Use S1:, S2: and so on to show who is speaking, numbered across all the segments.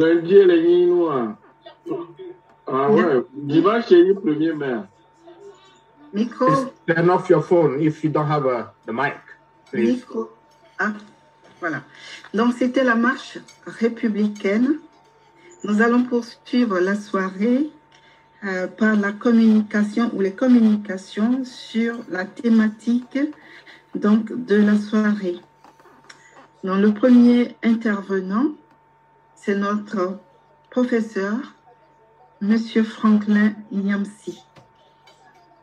S1: Lundi, elle est noire. Ah ouais, dimanche, c'est le 1er mai.
S2: Micro.
S3: Turn off your phone if you don't have the mic, please.
S2: Micro. Ah, voilà. Donc, c'était la marche républicaine. Nous allons poursuivre la soirée par la communication ou les communications sur la thématique donc, de la soirée. Donc, le premier intervenant, c'est notre professeur, Monsieur Franklin Nyamsi.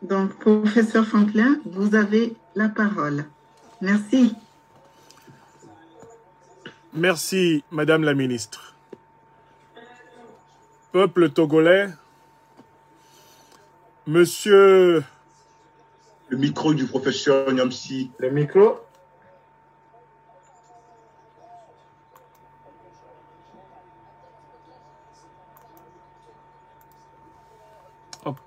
S2: Donc, professeur Franklin, vous avez la parole. Merci.
S4: Merci, Madame la Ministre. Peuple togolais, Monsieur...
S5: Le micro du professeur Nyamsi.
S3: Le micro.
S4: Hop.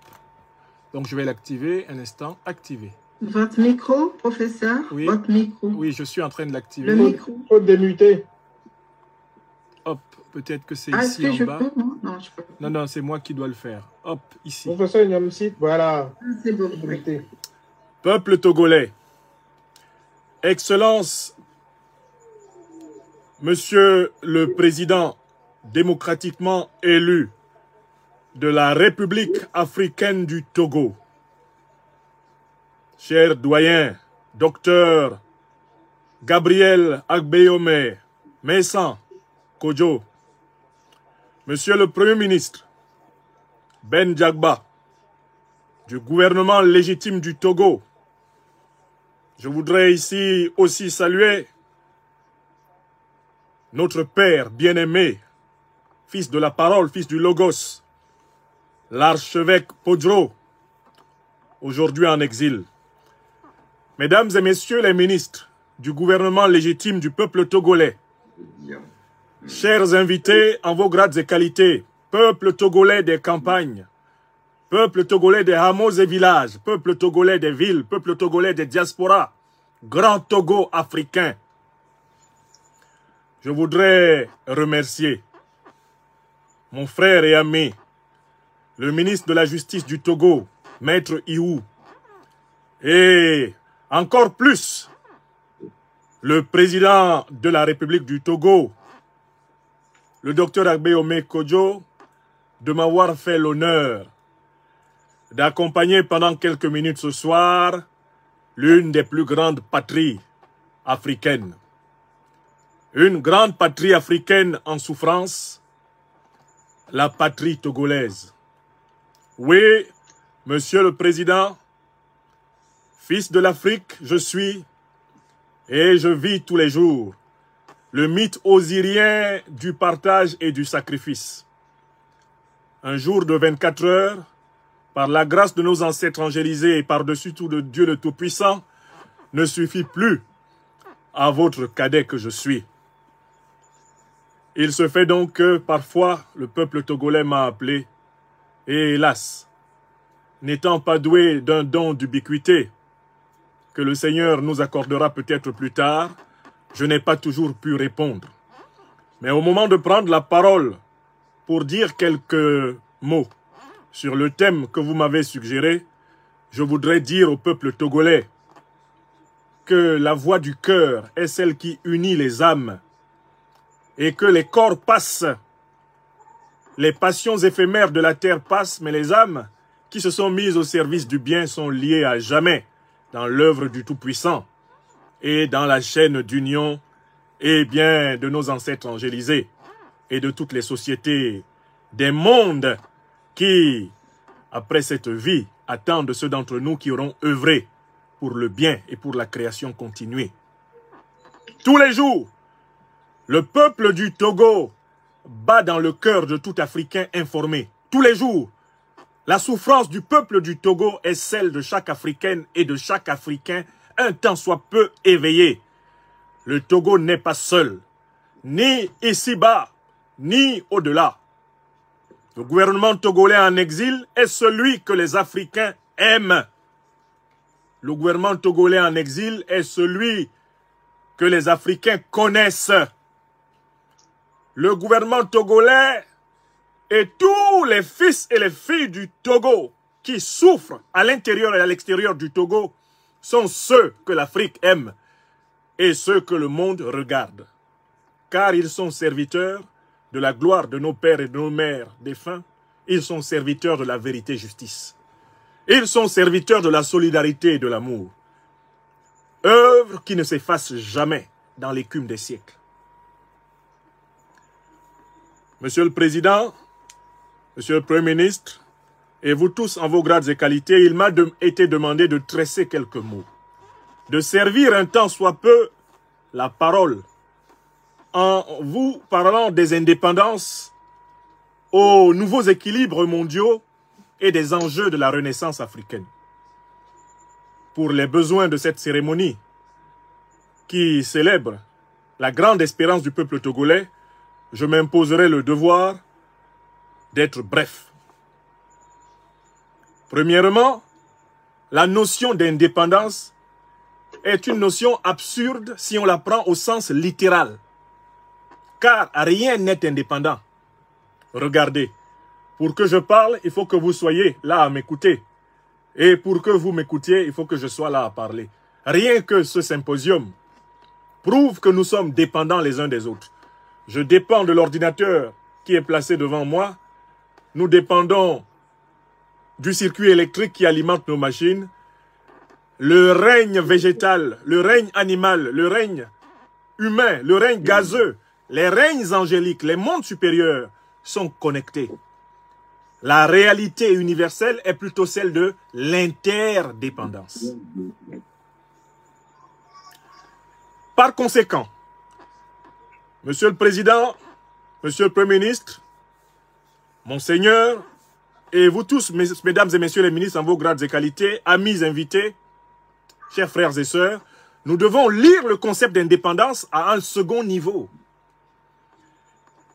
S4: Donc, je vais l'activer. Un instant. Activer.
S2: Votre micro, professeur?
S4: Oui.
S2: Votre micro.
S4: Oui, je suis en train de l'activer.
S2: Le micro.
S3: Faut démuter.
S4: Hop. Peut-être que c'est
S2: Ah,
S4: ici en bas.
S2: Peux, non, je peux.
S4: Non, non, c'est moi qui dois le faire. Hop, ici.
S3: Professeur Nyamsi, voilà.
S2: Ah, c'est bon. Oui.
S4: Peuple togolais, Excellence, Monsieur le Président démocratiquement élu de la République africaine du Togo, cher doyen, docteur Gabriel Agbeyome Messan Kodjo, Monsieur le Premier ministre Ben Djagba, du gouvernement légitime du Togo, je voudrais ici aussi saluer notre Père bien-aimé, fils de la parole, fils du Logos, l'archevêque Podro, aujourd'hui en exil. Mesdames et messieurs les ministres du gouvernement légitime du peuple togolais, chers invités en vos grades et qualités, peuple togolais des campagnes, peuple togolais des hameaux et villages, peuple togolais des villes, peuple togolais des diasporas, grand Togo africain. Je voudrais remercier mon frère et ami, le ministre de la Justice du Togo, Maître Iou, et encore plus, le président de la République du Togo, le docteur Agbeyome Kodjo, de m'avoir fait l'honneur d'accompagner pendant quelques minutes ce soir l'une des plus grandes patries africaines. Une grande patrie africaine en souffrance, la patrie togolaise. Oui, Monsieur le Président, fils de l'Afrique, je suis et je vis tous les jours le mythe osirien du partage et du sacrifice. Un jour de 24 heures, par la grâce de nos ancêtres angélisés et par-dessus tout de Dieu le Tout-Puissant, ne suffit plus à votre cadet que je suis. Il se fait donc que, parfois, le peuple togolais m'a appelé, et hélas, n'étant pas doué d'un don d'ubiquité, que le Seigneur nous accordera peut-être plus tard, je n'ai pas toujours pu répondre. Mais au moment de prendre la parole pour dire quelques mots sur le thème que vous m'avez suggéré, je voudrais dire au peuple togolais que la voix du cœur est celle qui unit les âmes et que les corps passent, les passions éphémères de la terre passent, mais les âmes qui se sont mises au service du bien sont liées à jamais dans l'œuvre du Tout-Puissant et dans la chaîne d'union et bien de nos ancêtres angélisés et de toutes les sociétés des mondes qui, après cette vie, attendent ceux d'entre nous qui auront œuvré pour le bien et pour la création continuée. Tous les jours, le peuple du Togo bat dans le cœur de tout Africain informé. Tous les jours, la souffrance du peuple du Togo est celle de chaque Africaine et de chaque Africain un tant soit peu éveillé. Le Togo n'est pas seul, ni ici-bas, ni au-delà. Le gouvernement togolais en exil est celui que les Africains aiment. Le gouvernement togolais en exil est celui que les Africains connaissent. le gouvernement togolais et tous les fils et les filles du Togo qui souffrent à l'intérieur et à l'extérieur du Togo sont ceux que l'Afrique aime et ceux que le monde regarde. Car ils sont serviteurs de la gloire de nos pères et de nos mères défunts. Ils sont serviteurs de la vérité et justice. Ils sont serviteurs de la solidarité et de l'amour. Œuvre qui ne s'efface jamais dans l'écume des siècles. Monsieur le Président, Monsieur le Premier ministre, et vous tous en vos grades et qualités, il m'a été demandé de tresser quelques mots, de servir un temps soit peu la parole en vous parlant des indépendances aux nouveaux équilibres mondiaux et des enjeux de la Renaissance africaine. Pour les besoins de cette cérémonie qui célèbre la grande espérance du peuple togolais, je m'imposerai le devoir d'être bref. Premièrement, la notion d'indépendance est une notion absurde si on la prend au sens littéral. Car rien n'est indépendant. Regardez, pour que je parle, il faut que vous soyez là à m'écouter. Et pour que vous m'écoutiez, il faut que je sois là à parler. Rien que ce symposium prouve que nous sommes dépendants les uns des autres. Je dépends de l'ordinateur qui est placé devant moi. Nous dépendons du circuit électrique qui alimente nos machines. Le règne végétal, le règne animal, le règne humain, le règne gazeux, les règnes angéliques, les mondes supérieurs sont connectés. La réalité universelle est plutôt celle de l'interdépendance. Par conséquent, Monsieur le Président, Monsieur le Premier ministre, Monseigneur, et vous tous, mesdames et messieurs les ministres en vos grades et qualités, amis invités, chers frères et sœurs, nous devons lire le concept d'indépendance à un second niveau.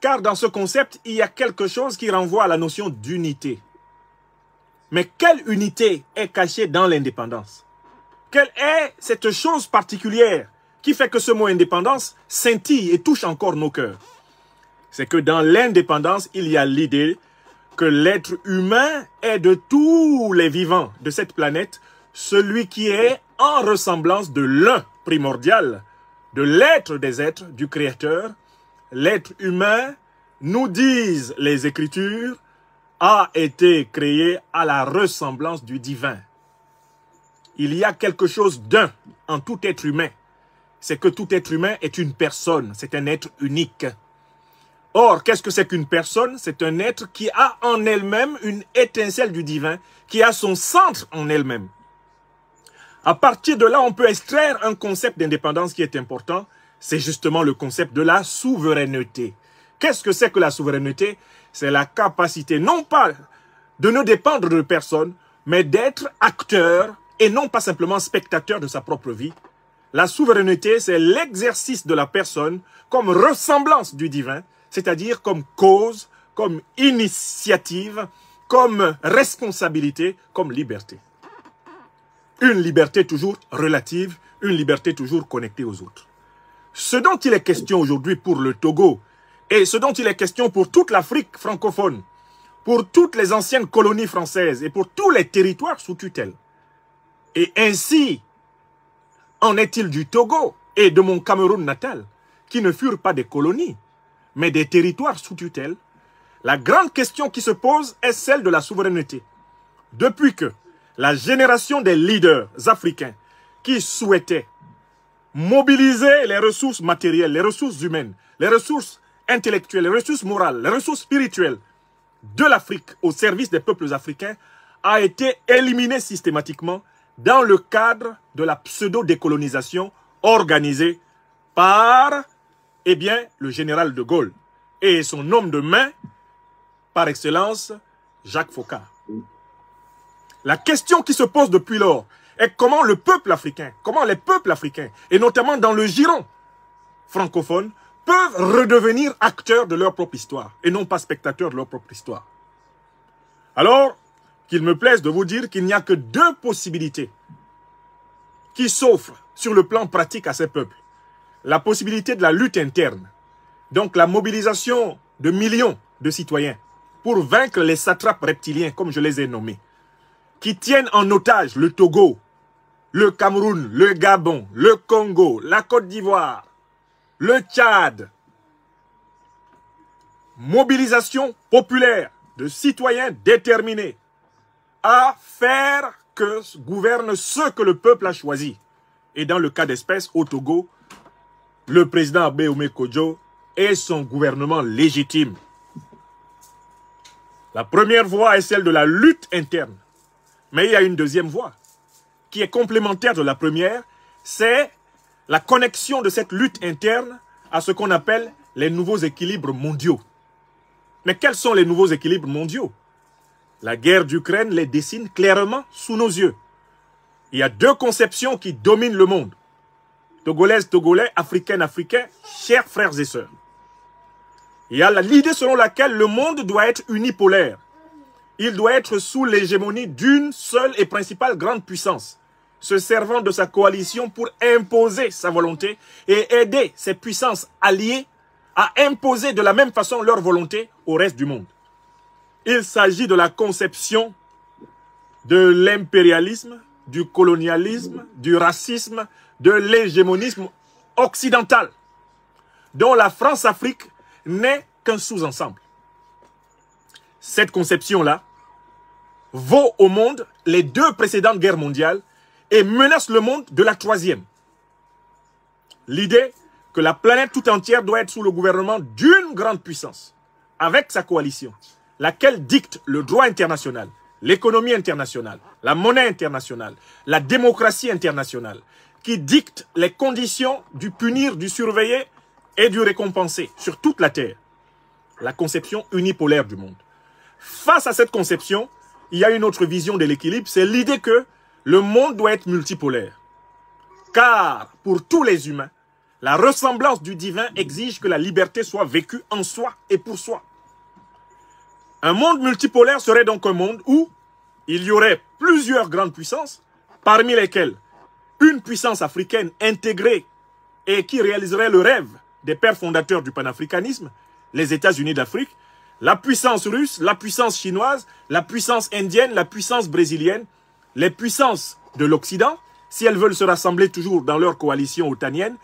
S4: Car dans ce concept, il y a quelque chose qui renvoie à la notion d'unité. Mais quelle unité est cachée dans l'indépendance? Quelle est cette chose particulière qui fait que ce mot indépendance scintille et touche encore nos cœurs? C'est que dans l'indépendance, il y a l'idée que l'être humain est de tous les vivants de cette planète, celui qui est en ressemblance de l'un primordial, de l'être des êtres, du Créateur. L'être humain, nous disent les Écritures, a été créé à la ressemblance du divin. Il y a quelque chose d'un en tout être humain. C'est que tout être humain est une personne, c'est un être unique. Or, qu'est-ce que c'est qu'une personne? C'est un être qui a en elle-même une étincelle du divin, qui a son centre en elle-même. À partir de là, on peut extraire un concept d'indépendance qui est important, c'est justement le concept de la souveraineté. Qu'est-ce que c'est que la souveraineté? C'est la capacité, non pas de ne dépendre de personne, mais d'être acteur et non pas simplement spectateur de sa propre vie. La souveraineté, c'est l'exercice de la personne comme ressemblance du divin, c'est-à-dire comme cause, comme initiative, comme responsabilité, comme liberté. Une liberté toujours relative, une liberté toujours connectée aux autres. Ce dont il est question aujourd'hui pour le Togo, et ce dont il est question pour toute l'Afrique francophone, pour toutes les anciennes colonies françaises et pour tous les territoires sous tutelle. Et ainsi en est-il du Togo et de mon Cameroun natal, qui ne furent pas des colonies, mais des territoires sous tutelle. La grande question qui se pose est celle de la souveraineté. Depuis que la génération des leaders africains qui souhaitaient mobiliser les ressources matérielles, les ressources humaines, les ressources intellectuelles, les ressources morales, les ressources spirituelles de l'Afrique au service des peuples africains a été éliminée systématiquement dans le cadre de la pseudo-décolonisation organisée par, le général de Gaulle et son homme de main, par excellence, Jacques Foccart. La question qui se pose depuis lors est comment le peuple africain, comment les peuples africains, et notamment dans le giron francophone, peuvent redevenir acteurs de leur propre histoire et non pas spectateurs de leur propre histoire. Alors, qu'il me plaise de vous dire qu'il n'y a que deux possibilités qui s'offrent sur le plan pratique à ces peuples. La possibilité de la lutte interne, Donc la mobilisation de millions de citoyens pour vaincre les satrapes reptiliens, comme je les ai nommés, qui tiennent en otage le Togo, le Cameroun, le Gabon, le Congo, la Côte d'Ivoire, le Tchad. Mobilisation populaire de citoyens déterminés à faire que gouverne ce que le peuple a choisi. Et dans le cas d'espèce, au Togo, le président Abe Ome Kodjo et son gouvernement légitime. La première voie est celle de la lutte interne. Mais il y a une deuxième voie qui est complémentaire de la première, c'est la connexion de cette lutte interne à ce qu'on appelle les nouveaux équilibres mondiaux. Mais quels sont les nouveaux équilibres mondiaux? La guerre d'Ukraine les dessine clairement sous nos yeux. Il y a deux conceptions qui dominent le monde. Togolaises, Togolais, Africaines, Africains, chers frères et sœurs. Il y a l'idée selon laquelle le monde doit être unipolaire. Il doit être sous l'hégémonie d'une seule et principale grande puissance, se servant de sa coalition pour imposer sa volonté et aider ses puissances alliées à imposer de la même façon leur volonté au reste du monde. Il s'agit de la conception de l'impérialisme, du colonialisme, du racisme, de l'hégémonisme occidental, dont la France-Afrique n'est qu'un sous-ensemble. Cette conception-là vaut au monde les deux précédentes guerres mondiales et menace le monde de la troisième. L'idée que la planète tout entière doit être sous le gouvernement d'une grande puissance, avec sa coalition, laquelle dicte le droit international, l'économie internationale, la monnaie internationale, la démocratie internationale, qui dicte les conditions du punir, du surveiller et du récompenser sur toute la Terre. La conception unipolaire du monde. Face à cette conception, il y a une autre vision de l'équilibre, c'est l'idée que le monde doit être multipolaire. Car pour tous les humains, la ressemblance du divin exige que la liberté soit vécue en soi et pour soi. Un monde multipolaire serait donc un monde où il y aurait plusieurs grandes puissances, parmi lesquelles une puissance africaine intégrée et qui réaliserait le rêve des pères fondateurs du panafricanisme, les États-Unis d'Afrique, la puissance russe, la puissance chinoise, la puissance indienne, la puissance brésilienne, les puissances de l'Occident, si elles veulent se rassembler toujours dans leur coalition otanienne.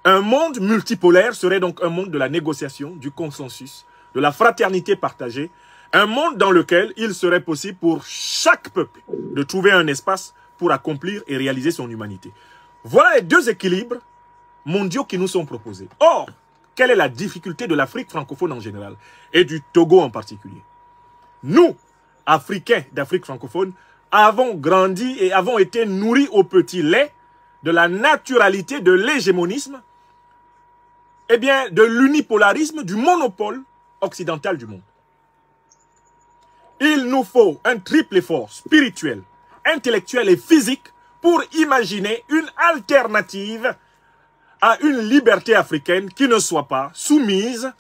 S4: Un monde multipolaire serait donc un monde de la négociation, du consensus, de la fraternité partagée, un monde dans lequel il serait possible pour chaque peuple de trouver un espace pour accomplir et réaliser son humanité. Voilà les deux équilibres mondiaux qui nous sont proposés. Or, quelle est la difficulté de l'Afrique francophone en général et du Togo en particulier? Nous, Africains d'Afrique francophone, avons grandi et avons été nourris au petit lait de la naturalité de l'hégémonisme, eh bien, de l'unipolarisme, du monopole occidental du monde. Il nous faut un triple effort spirituel, intellectuel et physique pour imaginer une alternative à une liberté africaine qui ne soit pas soumise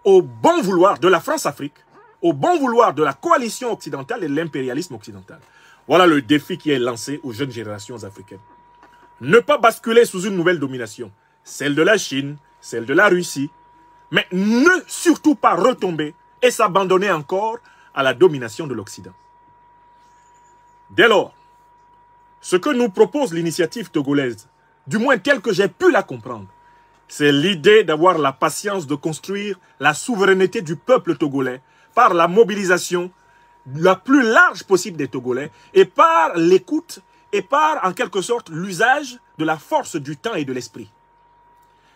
S4: au bon vouloir de la France-Afrique, au bon vouloir de la coalition occidentale et de l'impérialisme occidental. Voilà le défi qui est lancé aux jeunes générations africaines. Ne pas basculer sous une nouvelle domination, celle de la Chine, celle de la Russie, mais ne surtout pas retomber et s'abandonner encore à la domination de l'Occident. Dès lors, ce que nous propose l'initiative togolaise, du moins telle que j'ai pu la comprendre, c'est l'idée d'avoir la patience de construire la souveraineté du peuple togolais par la mobilisation la plus large possible des Togolais et par l'écoute et par, en quelque sorte, l'usage de la force du temps et de l'esprit.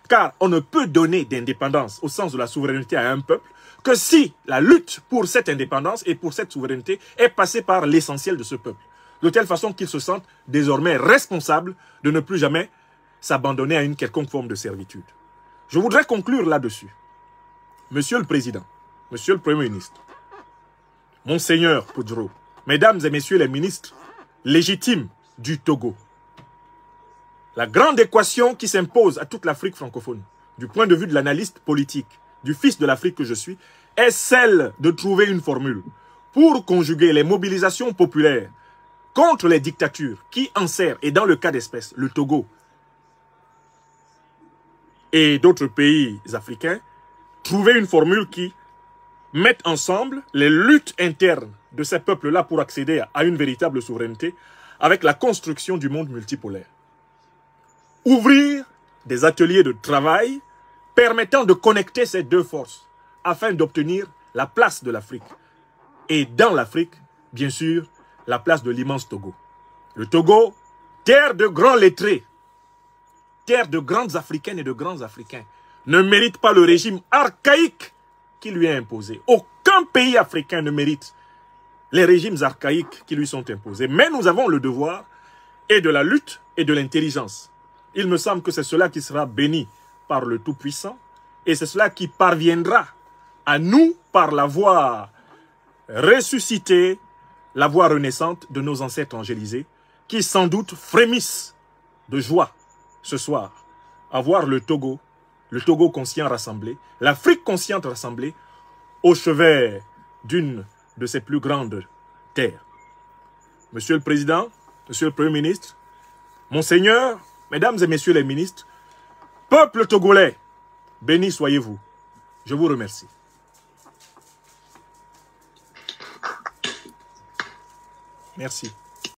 S4: Car on ne peut donner d'indépendance au sens de la souveraineté à un peuple que si la lutte pour cette indépendance et pour cette souveraineté est passée par l'essentiel de ce peuple, de telle façon qu'il se sente désormais responsable de ne plus jamais s'abandonner à une quelconque forme de servitude. Je voudrais conclure là-dessus. Monsieur le Président, Monsieur le Premier ministre, Monseigneur Poudro, Mesdames et Messieurs les ministres légitimes du Togo, la grande équation qui s'impose à toute l'Afrique francophone, du point de vue de l'analyste politique, du fils de l'Afrique que je suis, est celle de trouver une formule pour conjuguer les mobilisations populaires contre les dictatures qui enserrent, et dans le cas d'espèce, le Togo, et d'autres pays africains, trouver une formule qui mette ensemble les luttes internes de ces peuples-là pour accéder à une véritable souveraineté avec la construction du monde multipolaire. Ouvrir des ateliers de travail permettant de connecter ces deux forces afin d'obtenir la place de l'Afrique. Et dans l'Afrique, bien sûr, la place de l'immense Togo. Le Togo, terre de grands lettrés, terre de grandes Africaines et de grands Africains, ne mérite pas le régime archaïque qui lui est imposé. Aucun pays africain ne mérite les régimes archaïques qui lui sont imposés. Mais nous avons le devoir et de la lutte et de l'intelligence. Il me semble que c'est cela qui sera béni par le Tout-Puissant et c'est cela qui parviendra à nous par la voie ressuscitée, la voie renaissante de nos ancêtres angélisés qui sans doute frémissent de joie ce soir à voir le Togo conscient rassemblé, l'Afrique consciente rassemblée au chevet d'une de ses plus grandes terres. Monsieur le Président, Monsieur le Premier ministre, Monseigneur, Mesdames et Messieurs les ministres, peuple togolais, béni soyez-vous. Je vous remercie. Merci.